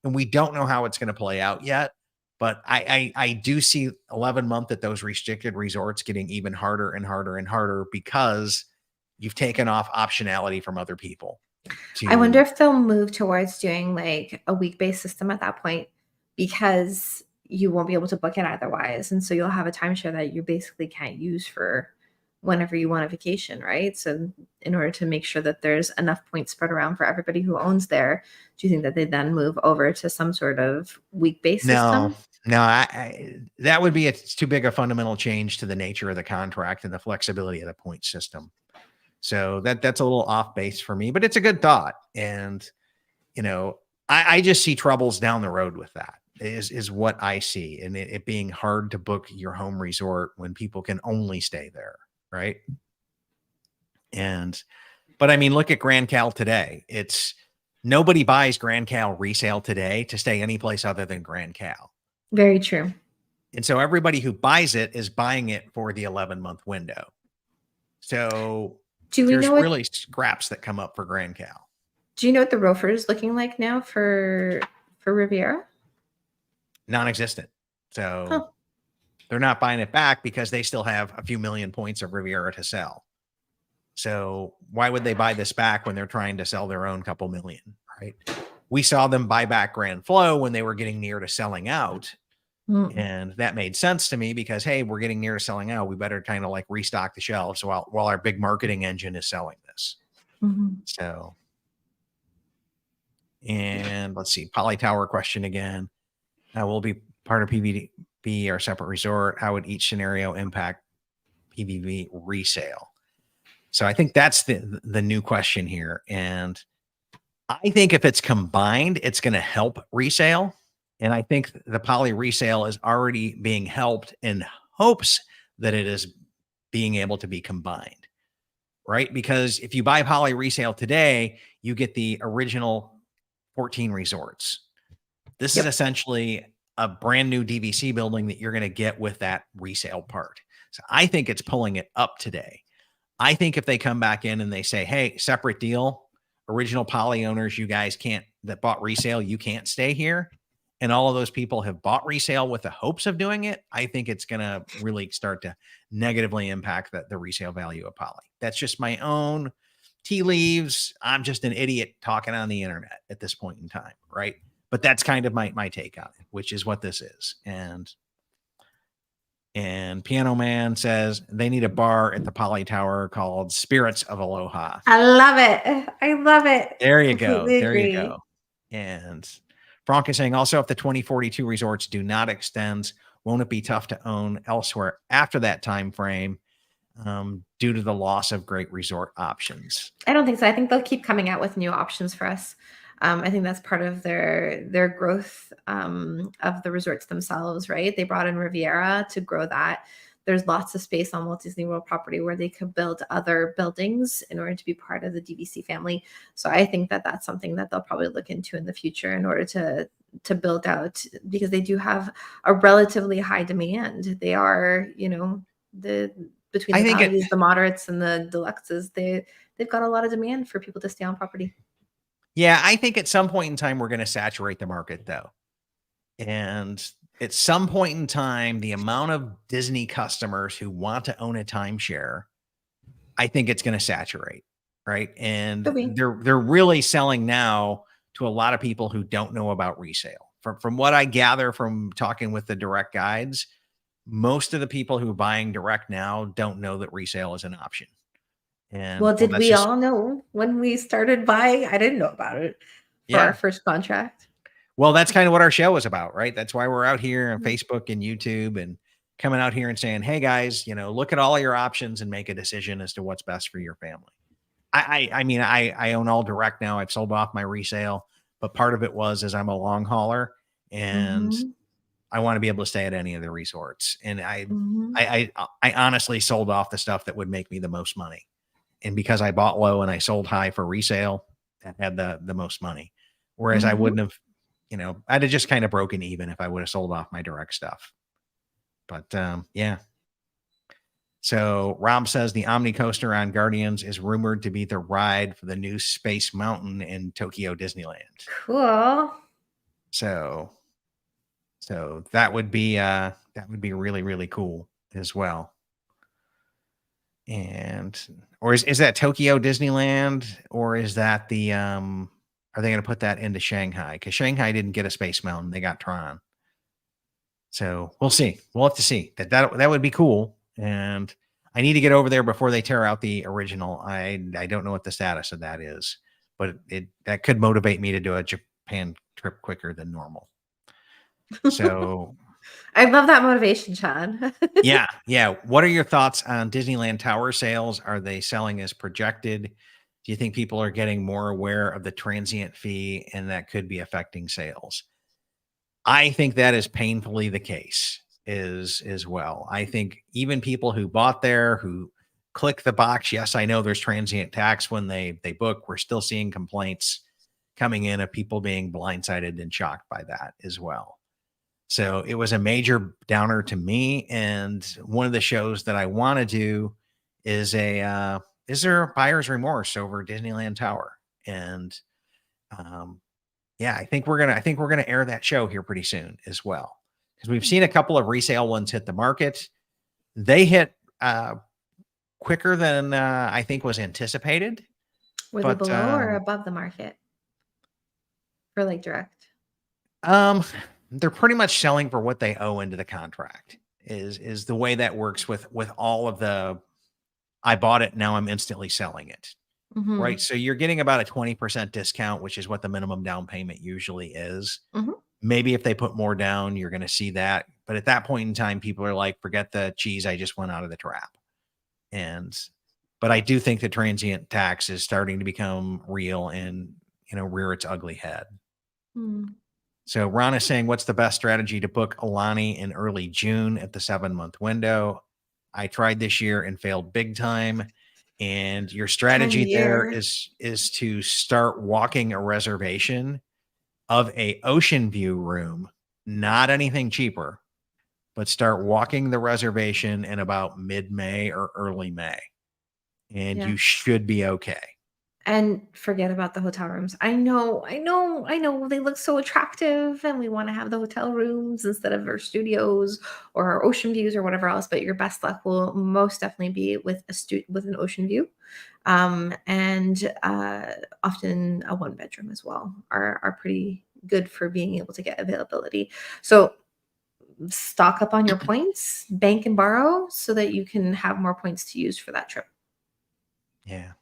and we don't know how it's going to play out yet. But I do see 11-month at those restricted resorts getting even harder and harder and harder because you've taken off optionality from other people I wonder to if they'll move towards doing like a week-based system at that point because you won't be able to book it otherwise. And so you'll have a timeshare that you basically can't use for whenever you want a vacation, right? So in order to make sure that there's enough points spread around for everybody who owns there, do you think that they then move over to some sort of week-based no, system? no, that would be it's too big a fundamental change to the nature of the contract and the flexibility of the point system. So that's a little off base for me, but it's a good thought. And you know, I just see troubles down the road with that is what I see. And it being hard to book your home resort when people can only stay there. Right. And, but I mean, look at Grand Cal today. It's nobody buys Grand Cal resale today to stay anyplace other than Grand Cal. Very true. And so everybody who buys it is buying it for the 11-month window. So Do we know there's what really scraps that come up for Grand Cal. do you know what the ROFR is looking like now for Riviera? Non-existent. So Huh. they're not buying it back because they still have a few million points of Riviera to sell. So why would they buy this back when they're trying to sell their own couple million, right? We saw them buy back Grand Flow when they were getting near to selling out. Mm. And that made sense to me because, hey, we're getting near to selling out. We better kind of like restock the shelves while our big marketing engine is selling this. Mhm. So, and let's see, Poly Tower question again. Will be part of PVB or separate resort? How would each scenario impact PVB resale? So I think that's the new question here. And I think if it's combined, it's going to help resale. And I think the poly resale is already being helped in hopes that it is being able to be combined, right? Because if you buy poly resale today, you get the original 14 resorts. This is Yep. essentially a brand new DVC building that you're going to get with that resale part. So I think it's pulling it up today. I think if they come back in and they say, hey, separate deal, original poly owners, you guys can't, that bought resale, you can't stay here. And all of those people have bought resale with the hopes of doing it. I think it's going to really start to negatively impact the resale value of poly. That's just my own tea leaves. I'm just an idiot talking on the internet at this point in time. Right. But that's kind of my take on it, which is what this is. And And Piano Man says they need a bar at the Poly Tower called Spirits of Aloha. I love it. I love it. There you go. Completely There you agree. go. And Frank is saying also, if the 2042 resorts do not extend, won't it be tough to own elsewhere after that time frame due to the loss of great resort options? I don't think so. I think they'll keep coming out with new options for us. I think that's part of their growth of the resorts themselves, right? They brought in Riviera to grow that. There's lots of space on Walt Disney World property where they could build other buildings in order to be part of the DVC family. So I think that that's something that they'll probably look into in the future in order to build out, because they do have a relatively high demand. They are, between I the think values, the moderates and the deluxes, they've got a lot of demand for people to stay on property. Yeah, I think at some point in time, we're going to saturate the market, though. And at some point in time, the amount of Disney customers who want to own a timeshare, I think it's going to saturate, right? And Could be. they're really selling now to a lot of people who don't know about resale. From what I gather from talking with the direct guides, most of the people who are buying direct now don't know that resale is an option. And Well, did that's we just, all know when we started buying? I didn't know about it for our yeah. first contract. Well, that's kind of what our show is about, right? That's why we're out here on Mhm. Facebook and YouTube and coming out here and saying, hey guys, look at all your options and make a decision as to what's best for your family. I mean, I own all direct now. I've sold off my resale, but part of it is I'm a long hauler and Mhm. I want to be able to stay at any of the resorts. And Mhm. I honestly sold off the stuff that would make me the most money. And because I bought low and I sold high for resale, that had the most money. Whereas I Mhm. wouldn't have, I'd have just kind of broken even if I would have sold off my direct stuff. But yeah. So Rob says the Omni Coaster on Guardians is rumored to be the ride for the new Space Mountain in Tokyo Disneyland. Cool. So that would be really, really cool as well. And or is that Tokyo Disneyland, or is that the are they going to put that into Shanghai? Because Shanghai didn't get a Space Mountain, they got Tron. So we'll see. We'll have to see. That would be cool. And I need to get over there before they tear out the original. I don't know what the status of that is, but that could motivate me to do a Japan trip quicker than normal. So I love that motivation, Chad. yeah. What are your thoughts on Disneyland Tower sales? Are they selling as projected? Do you think people are getting more aware of the transient fee and that could be affecting sales? I think that is painfully the case as well. I think even people who bought there, who click the box, yes, I know there's transient tax when they book, we're still seeing complaints coming in of people being blindsided and shocked by that as well. So it was a major downer to me. And one of the shows that I want to do is is there buyer's remorse over Disneyland Tower? And yeah, I think we're gonna air that show here pretty soon as well, because we've seen a couple of resale ones hit the market. They hit quicker than I think was anticipated. Were they But below or above the market for like direct? they're pretty much selling for what they owe into the contract. Is the way that works with all of the I bought it, now I'm instantly selling it. Right. Mhm. So you're getting about a 20% discount, which is what the minimum down payment usually is. Mhm. Maybe if they put more down, you're going to see that. But at that point in time, people are like, forget the cheese. I just went out of the trap. But I do think the transient tax is starting to become real and, rear its ugly head. Mm. So Ron is saying, what's the best strategy to book Aulani in early June at the 7-month window? I tried this year and failed big time. And your Time of strategy there year. is to start walking a reservation of a ocean view room, not anything cheaper, but start walking the reservation in about mid-May or early May. And Yeah. you should be okay. And forget about the hotel rooms. I know. They look so attractive and we want to have the hotel rooms instead of our studios or our ocean views or whatever else, but your best luck will most definitely be with with an ocean view. And often a one bedroom as well are pretty good for being able to get availability. So stock up on your points, bank and borrow, so that you can have more points to use for that trip. Yeah.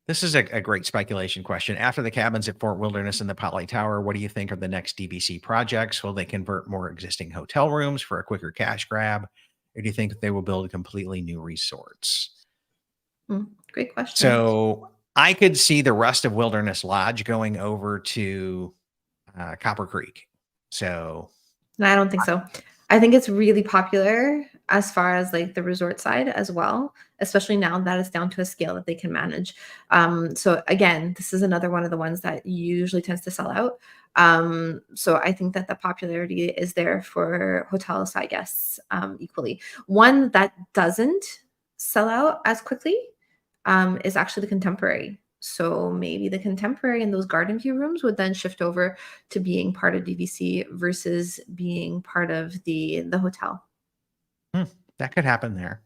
This is a great speculation question. After the cabins at Fort Wilderness and the Poly Tower, what do you think are the next DVC projects? Will they convert more existing hotel rooms for a quicker cash grab? Or do you think that they will build completely new resorts? Great question. So I could see the rest of Wilderness Lodge going over to Copper Creek. So No, I don't think so. I think it's really popular as far as like the resort side as well, especially now that it's down to a scale that they can manage. So again, this is another one of the ones that usually tends to sell out. So I think that the popularity is there for hotel side guests equally. One that doesn't sell out as quickly is actually the Contemporary. So maybe the Contemporary and those garden view rooms would then shift over to being part of DVC versus being part of the hotel. That could happen there.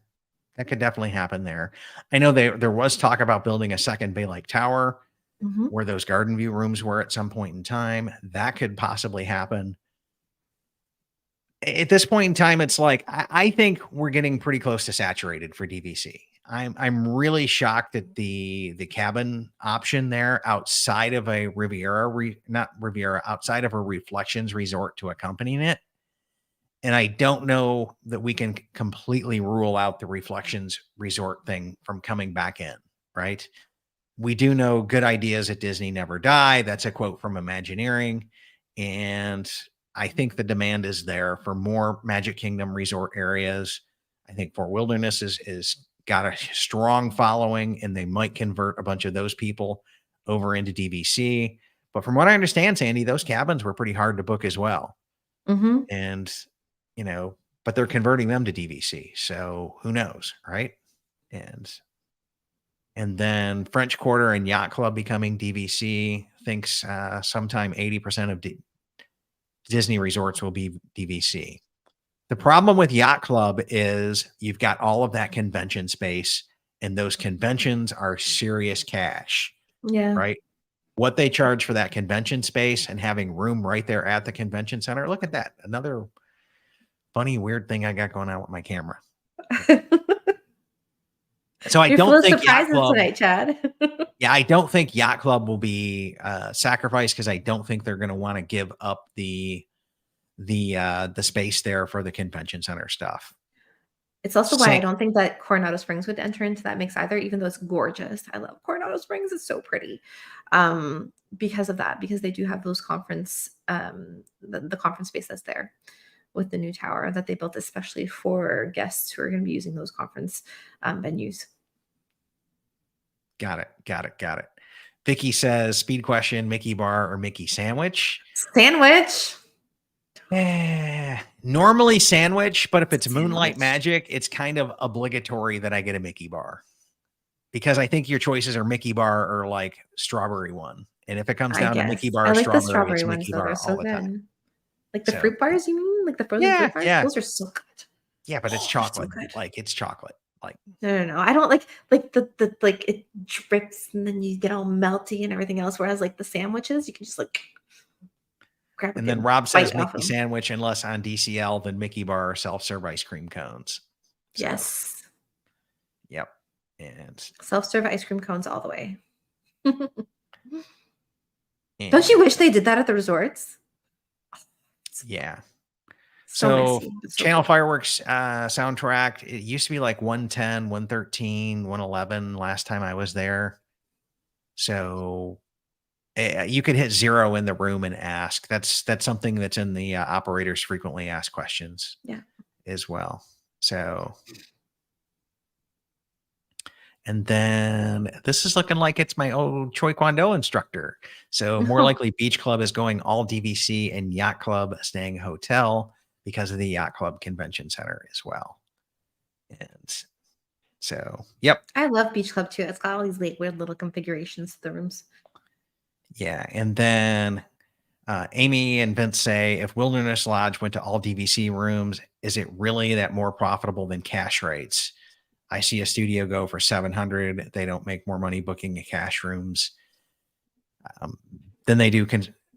That could definitely happen there. I know there was talk about building a second Bay Lake Tower where those garden view rooms were at some point in time. That could possibly happen. At this point in time, it's like I think we're getting pretty close to saturated for DVC. I'm really shocked at the cabin option there outside of a outside of a Reflections resort to accompany it. And I don't know that we can completely rule out the Reflections resort thing from coming back in, right? We do know good ideas at Disney never die. That's a quote from Imagineering. And I think the demand is there for more Magic Kingdom resort areas. I think Fort Wilderness is got a strong following, and they might convert a bunch of those people over into DVC. But from what I understand, Sandy, those cabins were pretty hard to book as well. And, but they're converting them to DVC. So who knows, right? And then French Quarter and Yacht Club becoming DVC. Thinks sometime 80% of Disney resorts will be DVC. The problem with Yacht Club is you've got all of that convention space, and those conventions are serious cash. Yeah. Right. What they charge for that convention space and having room right there at the convention center. Look at that. Another funny, weird thing I got going on with my camera. So I don't think Yacht Club tonight, Chad. Yeah, I don't think Yacht Club will be sacrificed because I don't think they're going to want to give up the space there for the convention center stuff. It's also why I don't think that Coronado Springs would enter into that mix either, even though it's gorgeous. I love Coronado Springs. It's so pretty. Because of that, because they do have those conference, the conference space that's there with the new tower that they built especially for guests who are going to be using those conference venues. Got it. Vicky says, speed question, Mickey bar or Mickey sandwich? Sandwich. Normally sandwich, but if it's Moonlight Magic, it's kind of obligatory that I get a Mickey bar because I think your choices are Mickey bar or like strawberry one. And if it comes down to Mickey bar or like strawberry, the strawberry it's ones, Mickey though. bar They're so all the good. time. Like the fruit bars, you mean? Like the frozen fruit bars? Yeah. Those are so good. Yeah, but it's chocolate. So like it's chocolate. Like no. I don't like the like it drips and then you get all melty and everything else. Whereas like the sandwiches, you can just like grab it. And then Rob says Mickey sandwich, unless on DCL, then Mickey bar or self-serve ice cream cones. So, yes. Yep. And self-serve ice cream cones all the way. Don't you wish they did that at the resorts? Yeah. So Channel Fireworks soundtrack, it used to be like 110, 113, 111 last time I was there. So you could hit 0 in the room and ask. That's something that's in the operators frequently asked questions as well. So, and then this is looking like it's my old Choi Kwan Do instructor. So more likely Beach Club is going all DVC and Yacht Club staying hotel because of the Yacht Club Convention Center as well. And so, yep. I love Beach Club too. It's got all these weird little configurations to the rooms. Yeah. And then Amy and Vince say, if Wilderness Lodge went to all DVC rooms, is it really that more profitable than cash rates? I see a studio go for $700. They don't make more money booking a cash rooms than they do.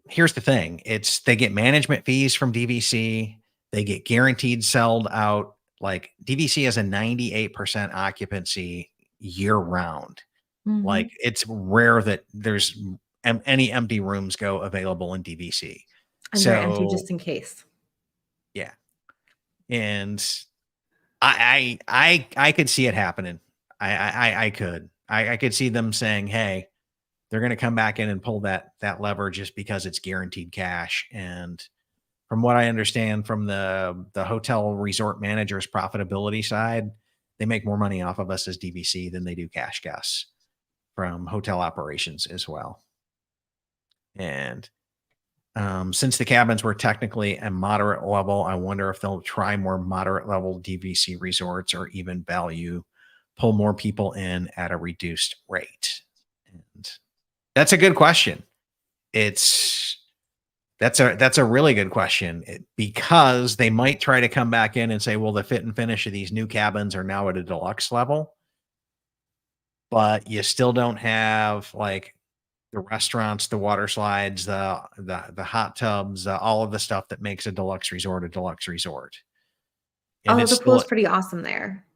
Here's the thing. They get management fees from DVC. They get guaranteed sold out. Like DVC has a 98% occupancy year round. Like it's rare that there's any empty rooms go available in DVC. And they're empty just in case. Yeah. And I could see it happening. I could see them saying, hey, they're going to come back in and pull that lever just because it's guaranteed cash. And from what I understand from the hotel resort managers profitability side, they make more money off of us as DVC than they do cash guests from hotel operations as well. And since the cabins were technically a moderate level, I wonder if they'll try more moderate level DVC resorts or even pull more people in at a reduced rate. And that's a good question. That's a really good question because they might try to come back in and say, well, the fit and finish of these new cabins are now at a deluxe level, but you still don't have like the restaurants, the water slides, the hot tubs, all of the stuff that makes a deluxe resort a deluxe resort. And the pool's pretty awesome there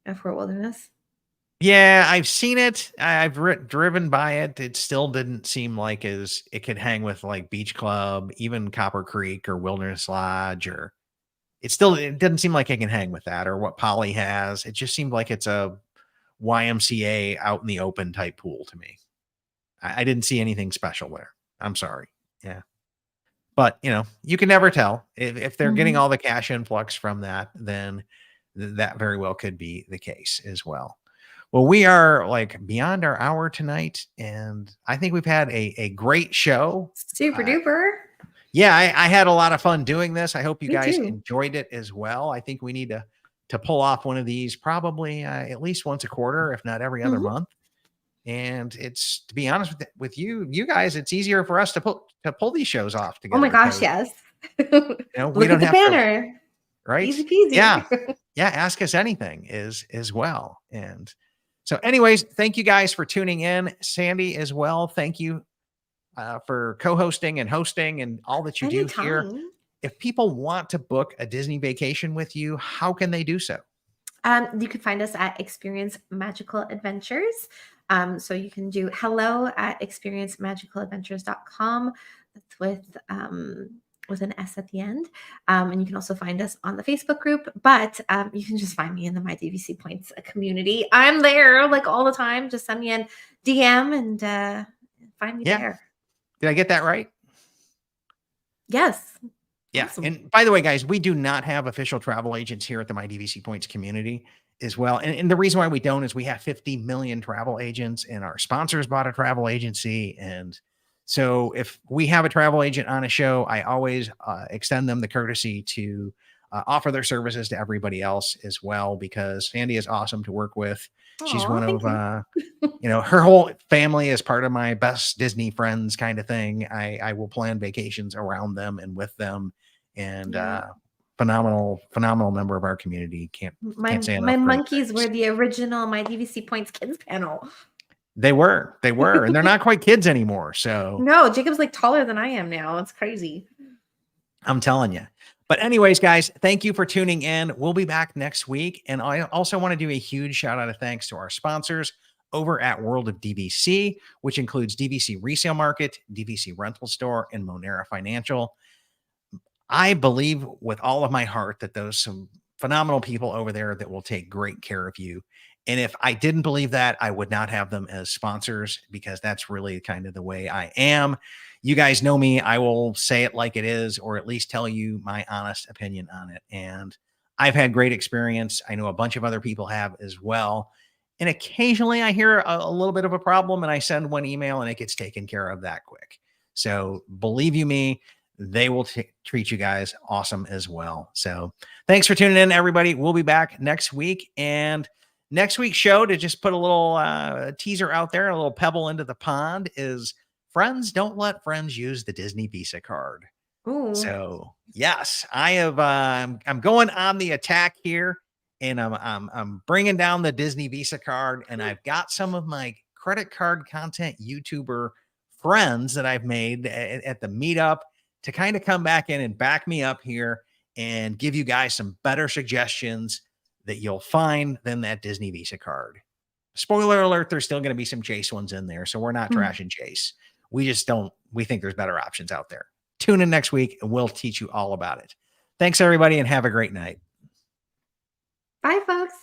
at Fort Wilderness. Yeah, I've seen it. I've driven by it. It still didn't seem like it could hang with like Beach Club, even Copper Creek or Wilderness Lodge, or it didn't seem like it can hang with that or what Poly has. It just seemed like it's a YMCA out in the open type pool to me. I didn't see anything special there. I'm sorry. Yeah. But, you can never tell. If they're getting all the cash influx from that, then that very well could be the case as well. Well, we are like beyond our hour tonight, and I think we've had a great show. Super duper. Yeah, I had a lot of fun doing this. I hope you Me guys too. enjoyed it as well. I think we need to pull off one of these probably at least once a quarter, if not every other month. And it's, to be honest with you guys, it's easier for us to pull these shows off together. Oh my gosh, yes. We Look don't at the have banner. to, right? Easy peasy. Yeah. Ask us anything as well. And so anyways, thank you guys for tuning in. Sandy as well. Thank you for co-hosting and hosting and all that you do here. If people want to book a Disney vacation with you, how can they do so? You can find us at Experience Magical Adventures. So you can do hello@experiencemagicaladventures.com. That's with an S at the end. And you can also find us on the Facebook group, but you can just find me in the My DVC Points community. I'm there like all the time. Just send me a DM and find me there. Did I get that right? Yes. Yeah. Awesome. And by the way, guys, we do not have official travel agents here at the My DVC Points community as well. And the reason why we don't is we have 50 million travel agents and our sponsors bought a travel agency. And so if we have a travel agent on a show, I always extend them the courtesy to offer their services to everybody else as well, because Sandy is awesome to work with. She's one of, her whole family is part of my best Disney friends kind of thing. I will plan vacations around them and with them, and phenomenal member of our community. Can't say enough. My monkeys were the original My DVC Points kids panel. They were, and they're not quite kids anymore. So no, Jacob's like taller than I am now. It's crazy. I'm telling you. But anyways, guys, thank you for tuning in. We'll be back next week. And I also want to do a huge shout out of thanks to our sponsors over at World of DVC, which includes DVC Resale Market, DVC Rental Store, and Monera Financial. I believe with all of my heart that those some phenomenal people over there that will take great care of you. And if I didn't believe that, I would not have them as sponsors, because that's really kind of the way I am. You guys know me. I will say it like it is, or at least tell you my honest opinion on it. And I've had great experience. I know a bunch of other people have as well. And occasionally I hear a little bit of a problem and I send one email and it gets taken care of that quick. So believe you me, they will treat you guys awesome as well. So thanks for tuning in, everybody. We'll be back next week. And next week's show, to just put a little teaser out there, a little pebble into the pond, is Friends Don't Let Friends Use the Disney Visa Card. Ooh. So yes, I have. I'm going on the attack here, and I'm bringing down the Disney Visa Card, and I've got some of my credit card content YouTuber friends that I've made at the meetup to kind of come back in and back me up here and give you guys some better suggestions that you'll find than that Disney Visa card. Spoiler alert, there's still going to be some Chase ones in there. So we're not trashing Chase. We think there's better options out there. Tune in next week and we'll teach you all about it. Thanks, everybody, and have a great night. Bye, folks.